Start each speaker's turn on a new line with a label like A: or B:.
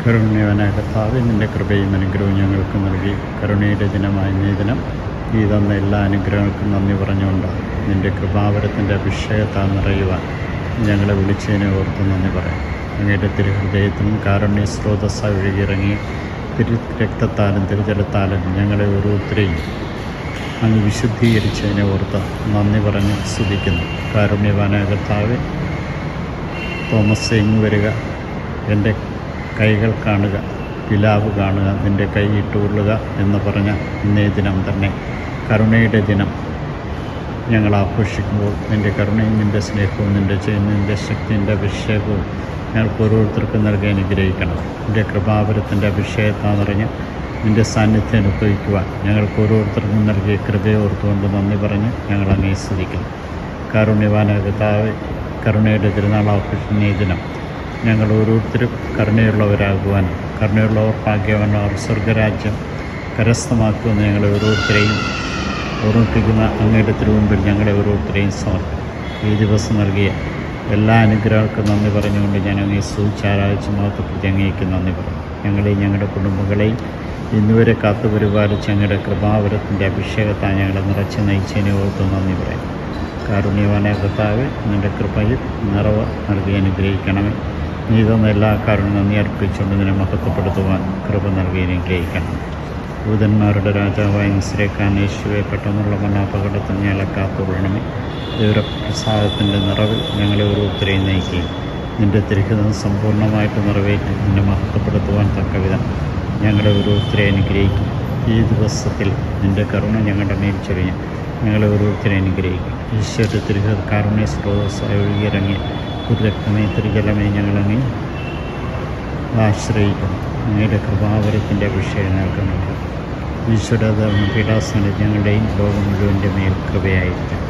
A: കരുണ്യവനായ കർത്താവേ, നിൻ്റെ കൃപയും അനുഗ്രഹവും ഞങ്ങൾക്ക് നൽകി കരുണയുടെ ദിനമായ ഈ ദിനം ഈ തന്ന എല്ലാ അനുഗ്രഹങ്ങൾക്കും നന്ദി പറഞ്ഞുകൊണ്ട് നിൻ്റെ കൃപാവരത്തിൻ്റെ അഭിഷേകത്താൽ നിറയുവാൻ ഞങ്ങളെ വിളിച്ചതിനെ ഓർത്ത് നന്ദി പറയാം. അങ്ങയുടെ തിരുഹൃദയത്തിനും കാരുണ്യ സ്രോതസ്സായി ഒഴുകിയിറങ്ങി രക്തത്താലും തിരുജലത്താലും ഞങ്ങളെ ഓരോരുത്തരെയും അങ്ങ് വിശുദ്ധീകരിച്ചതിനെ ഓർത്ത് നന്ദി പറഞ്ഞ് സ്തുതിക്കുന്നു. കാരുണ്യവാനായ കർത്താവേ, തോമസ് ഇങ്ങ് വരിക, എൻ്റെ കൈകൾ കാണുക, പിലാവ് കാണുക, നിൻ്റെ കൈ ഇട്ടുകൊള്ളുക എന്ന് പറഞ്ഞ ഇന്നേ ദിനം തന്നെ കരുണയുടെ ദിനം ഞങ്ങൾ ആഘോഷിക്കുമ്പോൾ നിൻ്റെ കരുണയും നിൻ്റെ സ്നേഹവും നിൻ്റെ ശക്തി, നിൻ്റെ അഭിഷേകവും ഞങ്ങൾക്ക് ഓരോരുത്തർക്കും നൽകി അനുഗ്രഹിക്കണം. നിൻ്റെ കൃപാവരത്തിൻ്റെ അഭിഷേകത്താൽ നിറഞ്ഞ് നിൻ്റെ സാന്നിധ്യം അനുഭവിക്കുവാൻ ഞങ്ങൾക്ക് ഓരോരുത്തർക്കും നൽകിയ കൃപയെ ഓർത്തുകൊണ്ട് നന്ദി പറഞ്ഞ് ഞങ്ങൾ അങ്ങേ സ്തുതിക്കുന്നു. കാരുണ്യവാനായ കർത്താവേ, കരുണയുടെ തിരുനാൾ ആഘോഷിക്കുന്ന ഈ ദിനം ഞങ്ങൾ ഓരോരുത്തരും കരുണയുള്ളവരാകുവാനും കരുണയുള്ളവർ ഭാഗ്യവാന്മാർ സ്വർഗരാജ്യം കരസ്ഥമാക്കുമെന്ന് ഞങ്ങളെ ഓരോരുത്തരെയും ഓർമ്മിപ്പിക്കുന്ന അങ്ങയുടെ തിരുമുമ്പിൽ ഞങ്ങളെ ഓരോരുത്തരെയും സമർപ്പിക്കും. ഈ ദിവസം നൽകിയ എല്ലാ അനുഗ്രഹങ്ങൾക്കും നന്ദി പറഞ്ഞുകൊണ്ട് ഞാൻ അങ്ങേ സ്തുതിച്ച് ആരാധിച്ച് മഹത്വപ്പെടുത്തി അങ്ങേക്ക് നന്ദി പറയും. ഞങ്ങളെയും ഞങ്ങളുടെ കുടുംബങ്ങളെയും ഇന്നുവരെ കാത്തു പരിപാലിച്ച് അങ്ങയുടെ കൃപാവരത്തിൻ്റെ അഭിഷേകത്താൽ ഞങ്ങളെ നിറച്ച് നയിച്ചതിനെ ഓർത്ത് നന്ദി പറയാം. കാരുണ്യവാനായ കർത്താവേ, നിൻ്റെ കൃപയിൽ നിറവ് നൽകി അനുഗ്രഹിക്കണമേ. നീ തന്ന എല്ലാ കാരണവും നന്ദി അർപ്പിച്ചുകൊണ്ട് നിന്നെ മഹത്വപ്പെടുത്തുവാൻ കൃപ നൽകി അനുഗ്രഹിക്കണം. ദൂതന്മാരുടെ രാജാവായ നിസ്രേക്കാൻ യേശുവെ, പെട്ടെന്നുള്ള മരണാപകടത്തിൽ ഞങ്ങളെ കാത്തുകൊള്ളണമേ. ദൈവപ്രസാദത്തിൻ്റെ നിറവിൽ ഞങ്ങളെ ഓരോരുത്തരെയും നയിക്കുകയും നിൻ്റെ തിരുഹിതം സമ്പൂർണ്ണമായിട്ട് നിറവേറ്റി നിന്നെ മഹത്വപ്പെടുത്തുവാൻ തക്കവിധം ഞങ്ങളെ ഓരോരുത്തരെ അനുഗ്രഹിക്കും. ഈ ദിവസത്തിൽ നിൻ്റെ കരുണ ഞങ്ങളുടെ മേൽ ചൊരിഞ്ഞ് ഞങ്ങളെ ഓരോരുത്തരെ അനുഗ്രഹിക്കും. ഈശ്വര തിരുഹിത കാരുണ്യ സ്രോതസ്സായി ഒഴുകിയിറങ്ങിയ ഒരു രക്തമേ തിരുജലമേ ഞങ്ങളങ്ങേ ആശ്രയിക്കുന്നു. അങ്ങയുടെ കൃപാവരത്തിൻ്റെ അഭിഷേകം നൽകുന്നുണ്ട്. ഈശ്വര പീഡാസനം ഞങ്ങളുടെയും ലോകം മുഴുവൻ്റെ മേൽ കൃപയായിരിക്കും.